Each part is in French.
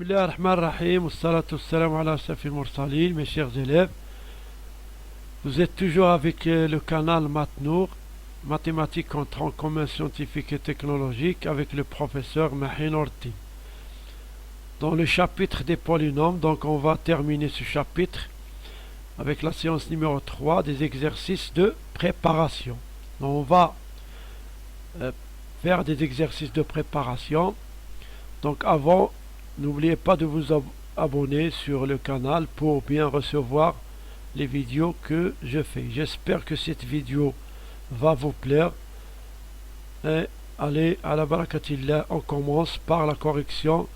Bismillah ar-Rahman ar-Rahim, wassalatu wassalamu ala ashrafil mursalin, mes chers élèves. Vous êtes toujours avec le canal Matnour, mathématiques en tronc commun scientifique et technologique, avec le professeur Mahin Orti. Dans le chapitre des polynômes, donc on va terminer ce chapitre avec la séance numéro 3 des exercices de préparation. Donc on va faire des exercices de préparation. Donc avant, n'oubliez pas de vous abonner sur le canal pour bien recevoir les vidéos que je fais. J'espère que cette vidéo va vous plaire. Et allez, à la barakatillah, on commence par la correction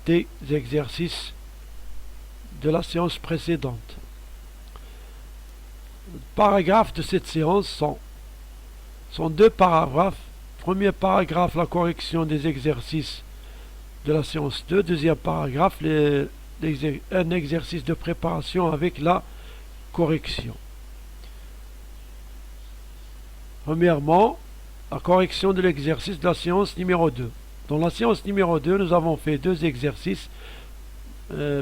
des exercices de la séance précédente. Les paragraphes de cette séance sont deux paragraphes. Premier paragraphe, la correction des exercices de la séance 2. Deuxième paragraphe, un exercice de préparation avec la correction. Premièrement, la correction de l'exercice de la séance numéro 2. Dans la séance numéro 2, nous avons fait deux exercices.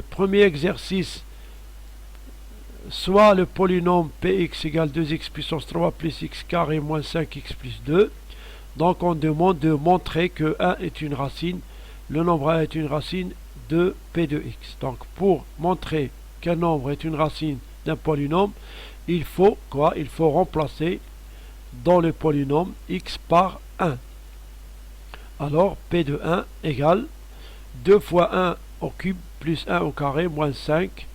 Premier exercice, soit le polynôme px égale 2x puissance 3 plus x carré moins 5x plus 2. Donc on demande de montrer que 1 est une racine, le nombre 1 est une racine de p de x. Donc pour montrer qu'un nombre est une racine d'un polynôme, il faut quoi? Il faut remplacer dans le polynôme x par 1. Alors p de 1 égale 2 fois 1 au cube plus 1 au carré moins 5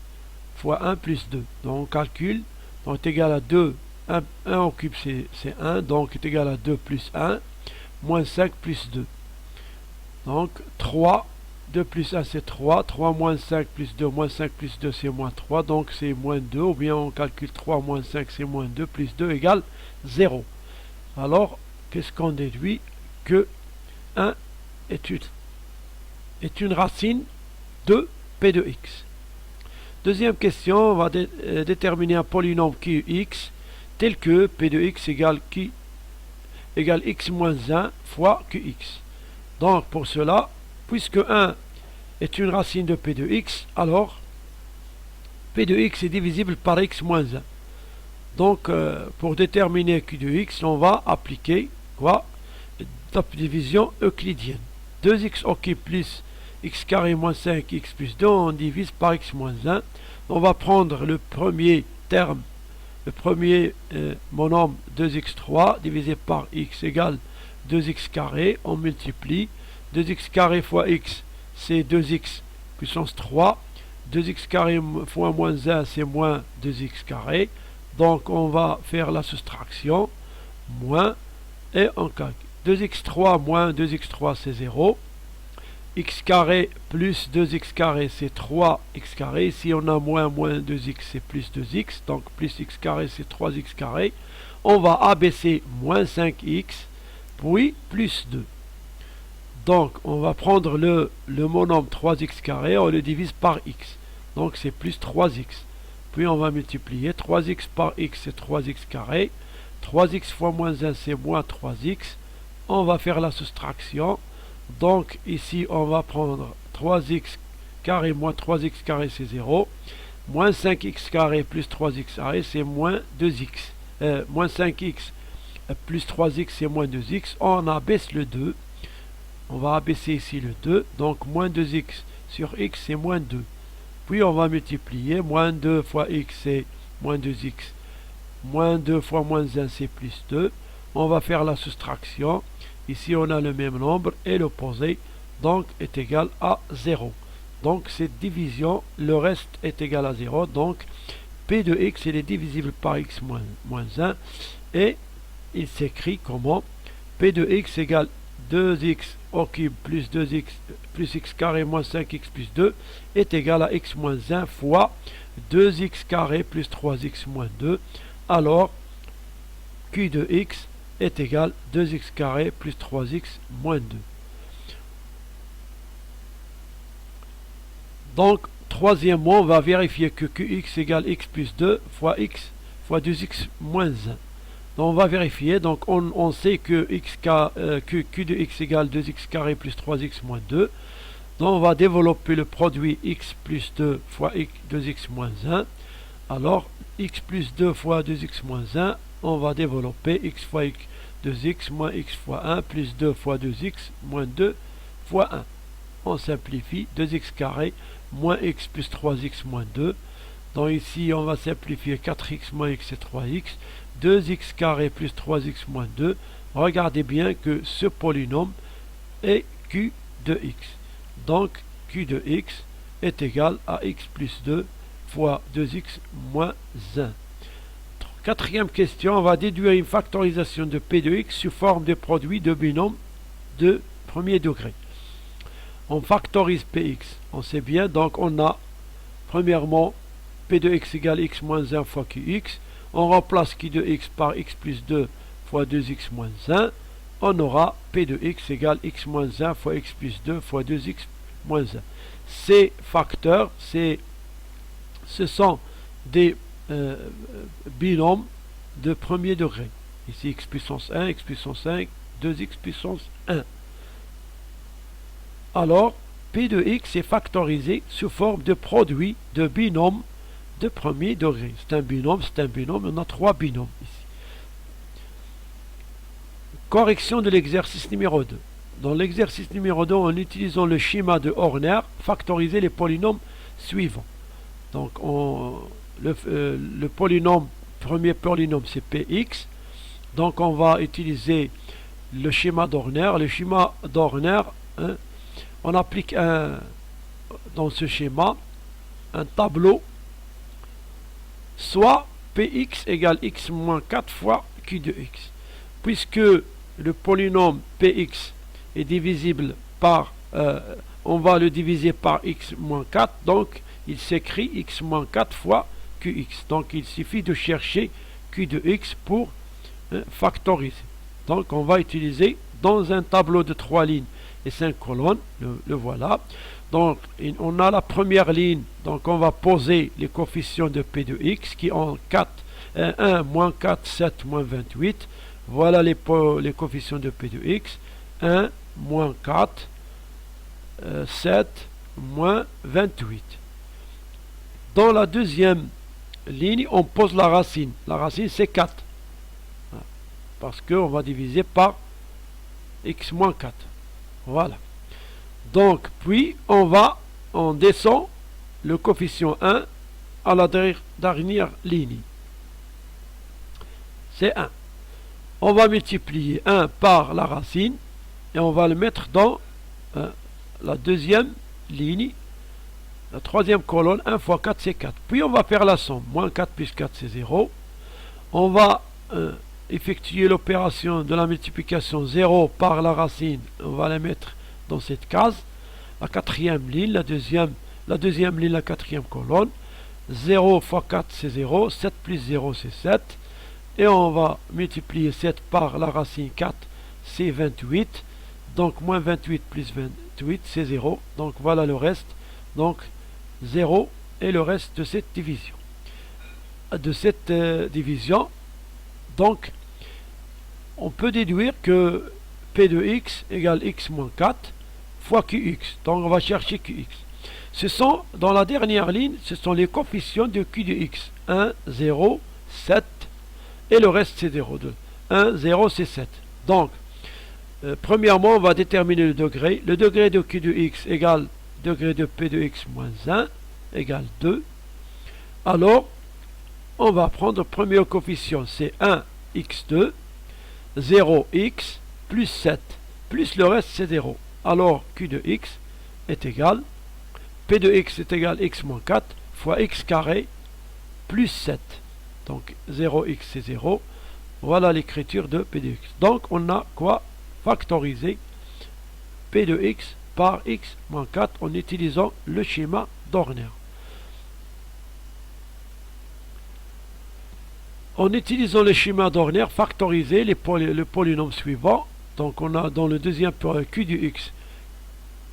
fois 1 plus 2. Donc on calcule, donc est égal à 2, 1 au cube c'est 1, donc est égal à 2 plus 1, moins 5 plus 2. Donc 3, 2 plus 1 c'est 3, 3 moins 5 plus 2, moins 5 plus 2 c'est moins 3, donc c'est moins 2, ou bien on calcule 3 moins 5 c'est moins 2, plus 2 égale 0. Alors, qu'est-ce qu'on déduit? Que 1 est une racine de p de x. Deuxième question, on va déterminer un polynôme qx tel que p de x égale x moins 1 fois qx. Donc pour cela, puisque 1 est une racine de p de x, alors p de x est divisible par x moins 1. Donc pour déterminer q de x, on va appliquer quoi? La division euclidienne. 2x au cube plus x carré moins 5x plus 2, on divise par x moins 1. On va prendre le premier terme, le premier monome 2x3 divisé par x égale 2x carré, on multiplie. 2x carré fois x, c'est 2x puissance 3. 2x carré fois moins 1, c'est moins 2x carré. Donc on va faire la soustraction, moins, et on calcule. 2x3 moins 2x3, c'est 0. X carré plus 2x carré, c'est 3x carré. Ici on a moins 2x, c'est plus 2x. Donc plus x carré, c'est 3x carré. On va abaisser moins 5x, puis plus 2. Donc on va prendre le monome 3x carré, on le divise par x. Donc c'est plus 3x. Puis on va multiplier 3x par x, c'est 3x carré. 3x fois moins 1, c'est moins 3x. On va faire la soustraction. Donc ici on va prendre 3x carré moins 3x carré, c'est 0. Moins 5x carré plus 3x carré, c'est moins 2x. Moins 5x plus 3x, c'est moins 2x. On abaisse le 2. On va abaisser ici le 2. Donc moins 2x sur x, c'est moins 2. Puis on va multiplier. Moins 2 fois x, c'est moins 2x. Moins 2 fois moins 1, c'est plus 2. On va faire la soustraction. Ici, on a le même nombre et l'opposé, donc, est égal à 0. Donc, cette division, le reste est égal à 0. Donc, p de x, il est divisible par x moins 1. Et il s'écrit comment? P de x égale 2x au cube plus 2x plus x carré moins 5x plus 2 est égal à x moins 1 fois 2x carré plus 3x moins 2. Alors, q de x est égal 2x carré plus 3x moins 2. Donc, troisièmement, on va vérifier que qx égale x plus 2 fois x fois 2x moins 1. Donc, on va vérifier. Donc, on sait que q de x égale 2x carré plus 3x moins 2. Donc on va développer le produit x plus 2 fois 2x moins 1. Alors x plus 2 fois 2x moins 1, on va développer x fois 2x moins x fois 1 plus 2 fois 2x moins 2 fois 1. On simplifie, 2x carré moins x plus 3x moins 2. Donc ici on va simplifier 4x moins x et 3x. 2x carré plus 3x moins 2. Regardez bien que ce polynôme est q de x. Donc q de x est égal à x plus 2 fois 2x moins 1. Quatrième question, on va déduire une factorisation de p de x sous forme de produit de binôme de premier degré. On factorise px, on sait bien, donc on a premièrement p de x égale x moins 1 fois qx. On remplace q de x par x plus 2 fois 2x moins 1. On aura p de x égale x moins 1 fois x plus 2 fois 2x moins 1. Ces facteurs, ce sont des binômes de premier degré. Ici x puissance 1, x puissance 5, 2x puissance 1. Alors, p de x est factorisé sous forme de produit de binôme de premier degré. C'est un binôme, on a trois binômes ici. Correction de l'exercice numéro 2. Dans l'exercice numéro 2, en utilisant le schéma de Horner, factoriser les polynômes suivants. Donc, le polynôme, premier polynôme, c'est px. Donc, on va utiliser le schéma d'Horner. Le schéma d'Horner, hein, on applique dans ce schéma un tableau, soit px égale x moins 4 fois q de x. Puisque le polynôme px est divisible par, on va le diviser par x moins 4, donc il s'écrit x moins 4 fois qx. Donc il suffit de chercher q de x pour factoriser. Donc on va utiliser dans un tableau de 3 lignes et 5 colonnes, le voilà. Donc on a la première ligne, donc on va poser les coefficients de p de x qui ont 1, moins 4, 7, moins 28. Voilà les coefficients de p de x. 1, moins 4, 7, moins 28. Dans la deuxième ligne, on pose la racine. La racine, c'est 4. Parce qu'on va diviser par x moins 4. Voilà. Donc, puis, on descend le coefficient 1 à la dernière ligne. C'est 1. On va multiplier 1 par la racine et on va le mettre dans la deuxième ligne. La troisième colonne, 1 fois 4, c'est 4. Puis on va faire la somme. Moins 4 plus 4, c'est 0. On va effectuer l'opération de la multiplication 0 par la racine. On va la mettre dans cette case. La quatrième ligne, la deuxième ligne, la quatrième colonne. 0 fois 4, c'est 0. 7 plus 0, c'est 7. Et on va multiplier 7 par la racine 4, c'est 28. Donc, moins 28 plus 28, c'est 0. Donc, voilà le reste. Donc, 0 est le reste de cette division. Donc, on peut déduire que p de x égale x moins 4 fois qx. Donc, on va chercher qx. Dans la dernière ligne, ce sont les coefficients de q de x. 1, 0, 7, et le reste, c'est 0, 2. 1, 0, c'est 7. Donc, premièrement, on va déterminer le degré. Le degré de q de x égale degré de p de x moins 1 égale 2. Alors, on va prendre le premier coefficient, c'est 1, x2, 0, x, plus 7, plus le reste, c'est 0. Alors, q de x est égal, p de x est égal x moins 4 fois x carré plus 7. Donc, 0x, c'est 0. Voilà l'écriture de p de x. Donc, on a quoi? Factoriser p de x par x moins 4 en utilisant le schéma d'Horner. En utilisant le schéma d'Horner, factoriser le polynôme suivant. Donc, on a dans le deuxième q de x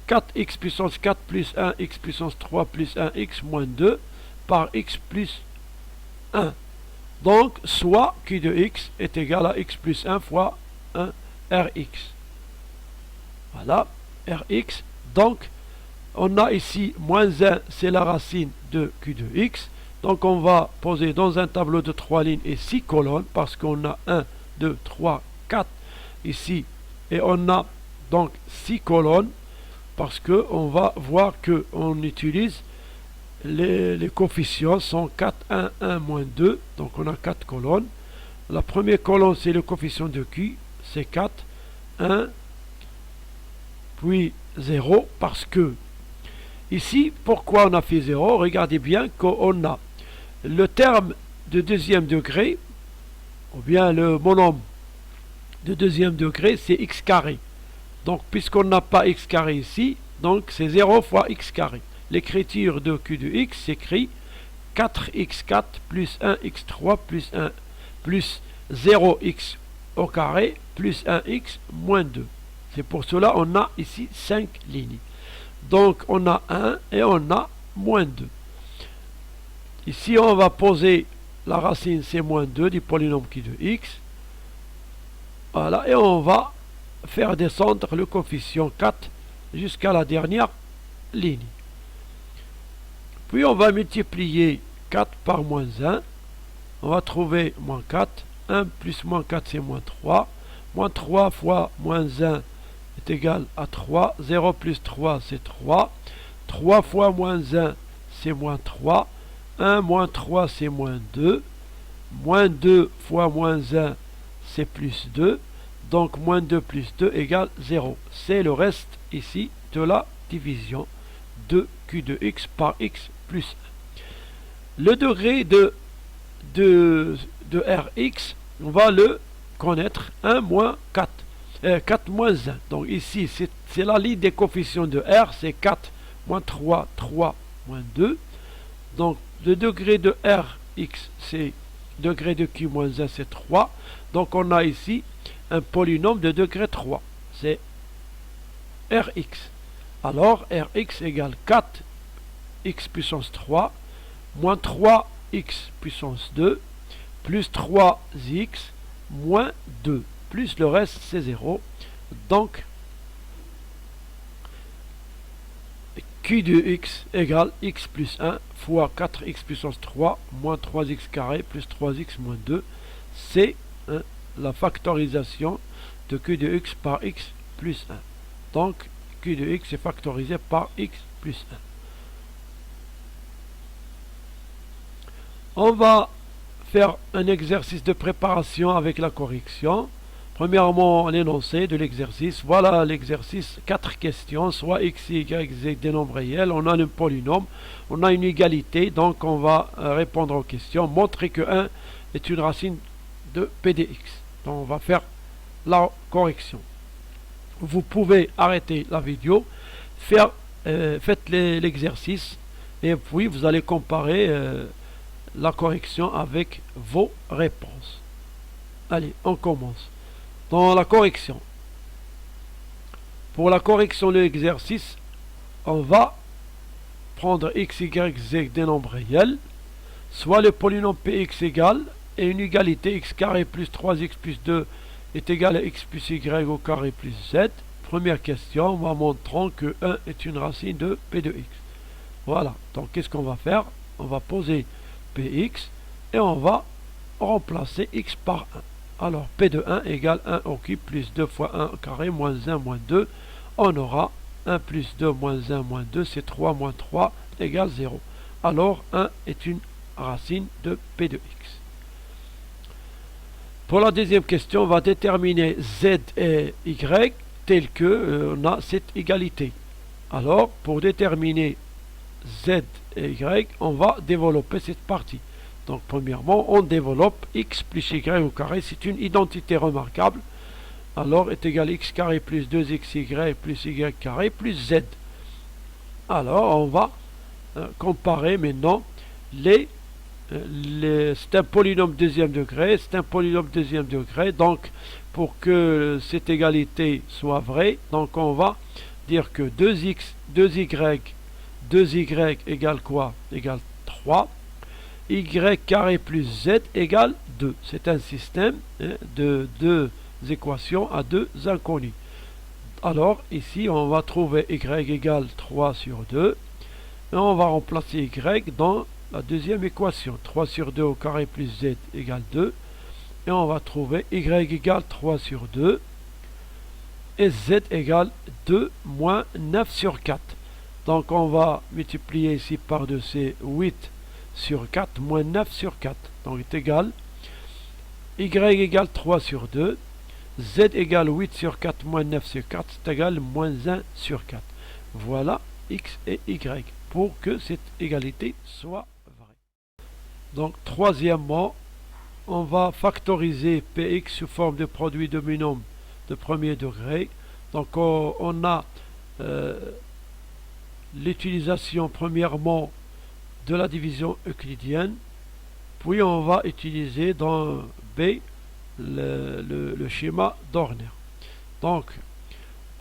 4x puissance 4 plus 1, x puissance 3 plus 1, x moins 2 par x plus 1. Donc, soit q de x est égal à x plus 1 fois 1 rx. Voilà, rx. Donc, On a ici moins 1, c'est la racine de Q de x. Donc on va poser dans un tableau de 3 lignes et 6 colonnes, parce qu'on a 1, 2, 3, 4 ici. Et on a donc 6 colonnes, parce qu'on va voir qu'on utilise les coefficients sont 4, 1, 1, moins 2. Donc on a 4 colonnes. La première colonne, c'est le coefficient de Q, c'est 4, 1, puis 0, parce que ici, pourquoi on a fait 0? Regardez bien qu'on a le terme de deuxième degré, ou bien le monome de deuxième degré, c'est x carré. Donc, puisqu'on n'a pas x carré ici, donc c'est 0 fois x carré. L'écriture de Q de x s'écrit 4x4 plus 1x3 plus 0x au carré plus 1x moins 2. C'est pour cela qu'on a ici 5 lignes. Donc on a 1 et on a moins 2. Ici on va poser la racine c'est moins 2 du polynôme Q de x. Voilà, et on va faire descendre le coefficient 4 jusqu'à la dernière ligne. Puis on va multiplier 4 par moins 1. On va trouver moins 4. 1 plus moins 4 c'est moins 3. Moins 3 fois moins 1 est égal à 3. 0 plus 3 c'est 3. 3 fois moins 1 c'est moins 3. 1 moins 3 c'est moins 2. Moins 2 fois moins 1 c'est plus 2. Donc moins 2 plus 2 égale 0. C'est le reste ici de la division de Q de x par x plus 1. Le degré de Rx, on va le connaître, 1 moins 4. 4 moins 1. Donc ici, c'est la ligne des coefficients de R, c'est 4 moins 3, 3 moins 2. Donc le degré de Rx, c'est degré de Q moins 1, c'est 3. Donc on a ici un polynôme de degré 3. C'est Rx. Alors Rx égale 4x puissance 3 moins 3x puissance 2 plus 3x moins 2 plus le reste c'est 0. Donc Q de x égale x plus 1 fois 4x puissance 3 moins 3x carré plus 3x moins 2. C'est la factorisation de Q de x par x plus 1. Donc Q de x est factorisé par x plus 1. On va faire un exercice de préparation avec la correction. Premièrement, l'énoncé de l'exercice. Voilà l'exercice, 4 questions, soit x, y, z, des nombres réels. On a un polynôme, on a une égalité, donc on va répondre aux questions. Montrer que 1 est une racine de p de x. Donc on va faire la correction. Vous pouvez arrêter la vidéo, faites l'exercice, et puis vous allez comparer la correction avec vos réponses. Allez, on commence. Dans la correction, pour la correction de l'exercice, on va prendre x, y, z des nombres réels, soit le polynôme px égale, et une égalité x carré plus 3x plus 2 est égal à x plus y au carré plus z. Première question, on va montrer que 1 est une racine de p de x. Voilà, donc qu'est-ce qu'on va faire? On va poser px et on va remplacer x par 1. Alors p de 1 égale 1 au cube plus 2 fois 1 au carré moins 1 moins 2. On aura 1 plus 2 moins 1 moins 2, c'est 3 moins 3 égale 0. Alors 1 est une racine de p de x. Pour la deuxième question, on va déterminer z et y tel que on a cette égalité. Alors pour déterminer z et y, on va développer cette partie. Donc premièrement, on développe x plus y au carré, c'est une identité remarquable. Alors est égal à x carré plus 2xy plus y carré plus z. Alors on va comparer maintenant c'est un polynôme deuxième degré, c'est un polynôme deuxième degré. Donc pour que cette égalité soit vraie, donc on va dire que 2x, 2y égale quoi? Égale 3. Y carré plus z égale 2. C'est un système de deux équations à deux inconnus. Alors, ici, on va trouver y égale 3 sur 2. Et on va remplacer y dans la deuxième équation. 3 sur 2 au carré plus z égale 2. Et on va trouver y égale 3 sur 2. Et z égale 2 moins 9 sur 4. Donc on va multiplier ici par 2, c'est 8 sur 4 moins 9 sur 4. Donc est égal y égale 3 sur 2. Z égale 8 sur 4 moins 9 sur 4, c'est égal moins 1 sur 4. Voilà x et y pour que cette égalité soit vraie. Donc troisièmement, on va factoriser px sous forme de produit de binôme de premier degré. Donc on a l'utilisation premièrement de la division euclidienne, puis on va utiliser dans B le schéma d'Horner. Donc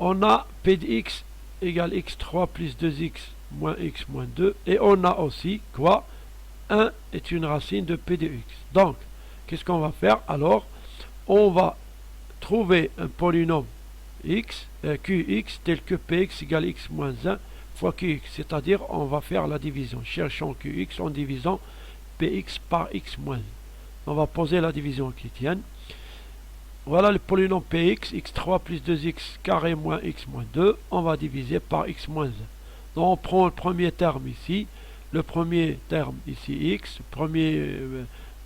on a P de x égale x3 plus 2x moins x moins 2, et on a aussi quoi? 1 est une racine de P de x. Donc qu'est-ce qu'on va faire? Alors on va trouver un polynôme x, qx tel que px égale x moins 1 fois qx, c'est-à-dire on va faire la division. Cherchons qx en divisant px par x moins 1. On va poser la division euclidienne. Voilà le polynôme px, x3 plus 2x carré moins x moins 2. On va diviser par x moins 1. Donc on prend le premier terme ici, le premier terme ici x, le premier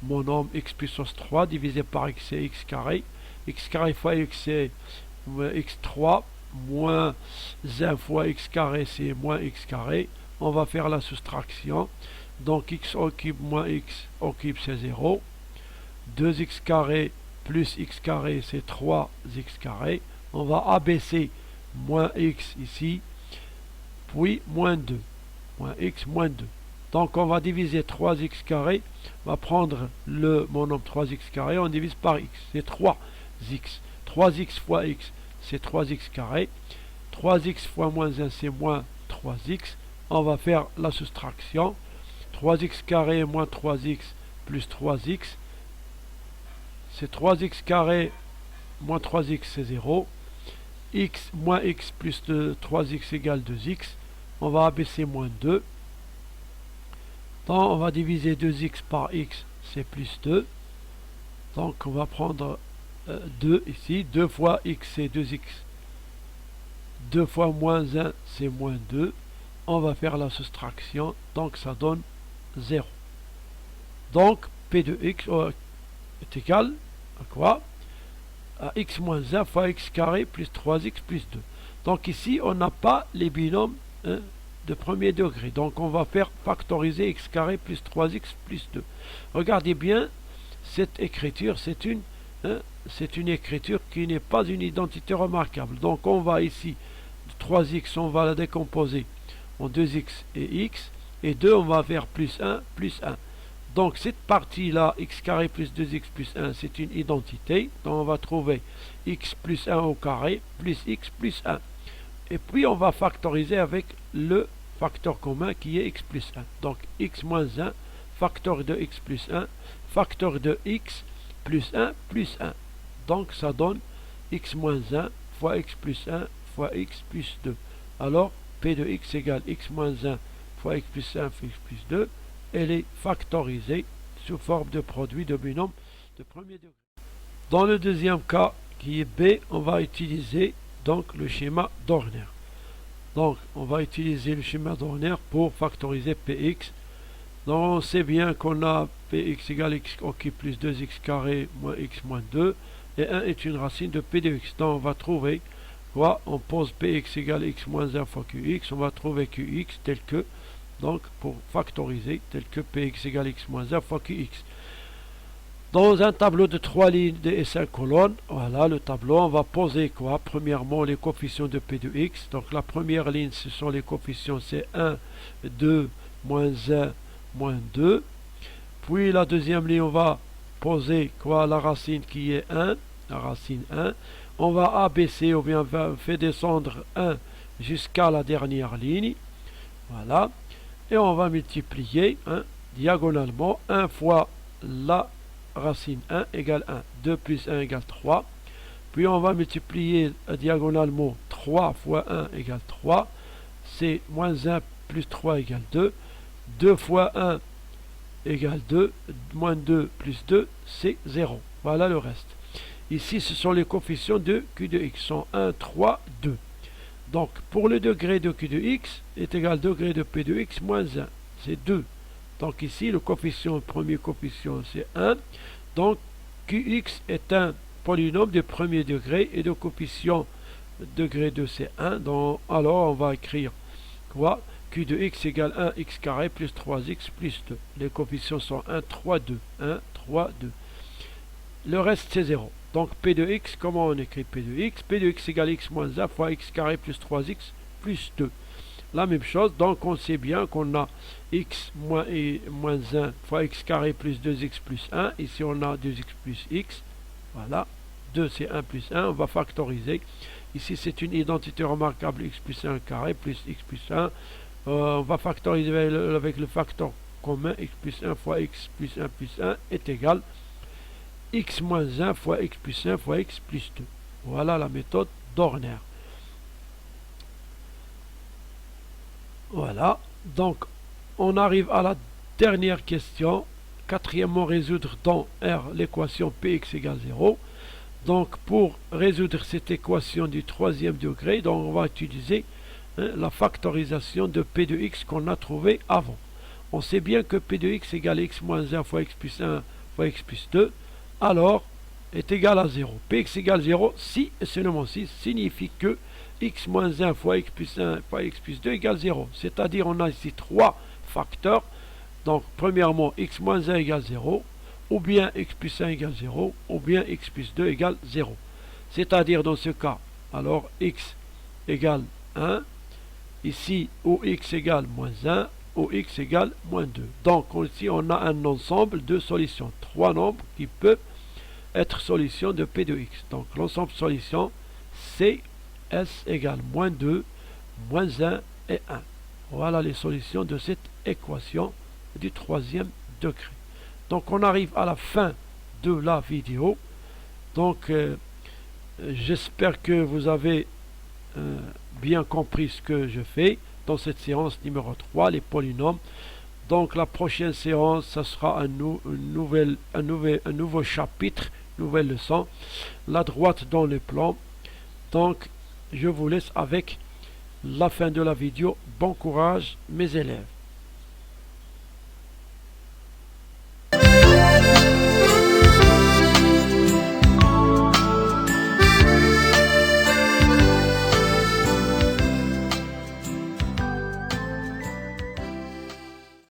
monôme x puissance 3 divisé par x c'est x carré fois x c'est x3 moins 1 fois x carré c'est moins x carré. On va faire la soustraction. Donc x au cube moins x au cube c'est 0. 2x carré plus x carré c'est 3x carré. On va abaisser moins x ici, puis moins 2. Moins x moins 2. Donc on va diviser 3x carré. On va prendre le monôme 3x carré. On divise par x. C'est 3x. 3x fois x c'est 3x carré. 3x fois moins 1 c'est moins 3x. On va faire la soustraction. 3x carré moins 3x plus 3x. C'est 3x carré moins 3x c'est 0. X moins x plus 3x égale 2x. On va abaisser moins 2. Donc on va diviser 2x par x, c'est plus 2. Donc on va prendre 2 ici. 2 fois x c'est 2x. 2 fois moins 1 c'est moins 2. On va faire la soustraction. Donc ça donne 0. Donc P de x est égal à quoi? À x moins 1 fois x carré plus 3x plus 2. Donc ici on n'a pas les binômes de premier degré. Donc on va faire factoriser x carré plus 3x plus 2. Regardez bien cette écriture, c'est une écriture qui n'est pas une identité remarquable. Donc on va ici, 3x on va la décomposer en 2x et x, et 2 on va faire plus 1 plus 1. Donc cette partie-là, x carré plus 2x plus 1, c'est une identité. Donc on va trouver x plus 1 au carré plus x plus 1. Et puis on va factoriser avec le facteur commun qui est x plus 1. Donc x moins 1, facteur de x plus 1, facteur de x plus 1 plus 1. Donc ça donne x moins 1 fois x plus 1 fois x plus 2. Alors P de x égale x moins 1 fois x plus 1 fois x plus 2. Elle est factorisée sous forme de produit de binôme de premier degré. Dans le deuxième cas, qui est B, on va utiliser donc le schéma d'Horner. Donc, on va utiliser le schéma d'Horner pour factoriser Px. Donc, on sait bien qu'on a Px égale x au cube plus 2x carré moins x moins 2. Et 1 est une racine de P de x. Donc, on va trouver quoi? On pose Px égale x moins 1 fois Qx. On va trouver Qx tel que, donc pour factoriser, tel que Px égale x moins 1 fois Qx. Dans un tableau de 3 lignes et 5 colonnes, voilà le tableau, on va poser quoi? Premièrement, les coefficients de P de x. Donc la première ligne, ce sont les coefficients, c'est 1, 2, moins 1, moins 2. Puis la deuxième ligne, on va poser quoi? La racine qui est 1, la racine 1. On va abaisser, ou bien on va faire descendre 1 jusqu'à la dernière ligne. Voilà. Et on va multiplier diagonalement 1 fois la racine 1 égale 1. 2 plus 1 égale 3. Puis on va multiplier diagonalement 3 fois 1 égale 3. C'est moins 1 plus 3 égale 2. 2 fois 1 égale 2. Moins 2 plus 2, c'est 0. Voilà le reste. Ici, ce sont les coefficients de Q de x. Sont 1, 3, 2. Donc, pour le degré de Q de x est égal au degré de P de x moins 1. C'est 2. Donc ici, le premier coefficient, c'est 1. Donc, Qx est un polynôme de premier degré et le coefficient degré 2, c'est 1. Donc, alors, on va écrire quoi? Q de x égale 1x carré plus 3x plus 2. Les coefficients sont 1, 3, 2. 1, 3, 2. Le reste, c'est 0. Donc, P de x, comment on écrit P de x? P de x égale x moins 1 fois x carré plus 3x plus 2. La même chose, donc on sait bien qu'on a x moins 1 fois x carré plus 2x plus 1. Ici, on a 2x plus x. Voilà. 2, c'est 1 plus 1. On va factoriser. Ici, c'est une identité remarquable, x plus 1 carré plus x plus 1. On va factoriser avec le facteur commun, x plus 1 fois x plus 1 plus 1 est égal x moins 1 fois x plus 1 fois x plus 2. Voilà la méthode d'Horner. Voilà, donc on arrive à la dernière question. Quatrièmement, résoudre dans R l'équation Px égale 0. Donc pour résoudre cette équation du troisième degré, donc on va utiliser la factorisation de P de x qu'on a trouvé avant. On sait bien que P de x égale x moins 1 fois x plus 1 fois x plus 2, alors est égal à 0. Px égale 0 si et seulement si signifie que x moins 1 fois x plus 1 fois x plus 2 égale 0. C'est-à-dire on a ici trois facteurs. Donc premièrement x moins 1 égale 0, ou bien x plus 1 égale 0, ou bien x plus 2 égale 0. C'est-à-dire dans ce cas, alors x égale 1, ici ou x égale moins 1, ou x égale moins 2. Donc ici on a un ensemble de solutions, trois nombres qui peuvent être solutions de P de x. Donc l'ensemble de solutions c'est S égale moins 2, moins 1 et 1. Voilà les solutions de cette équation du troisième degré. Donc on arrive à la fin de la vidéo. Donc j'espère que vous avez bien compris ce que je fais dans cette séance numéro 3, les polynômes. Donc la prochaine séance, ça sera un nouveau chapitre, nouvelle leçon, la droite dans le plan. Donc je vous laisse avec la fin de la vidéo. Bon courage mes élèves.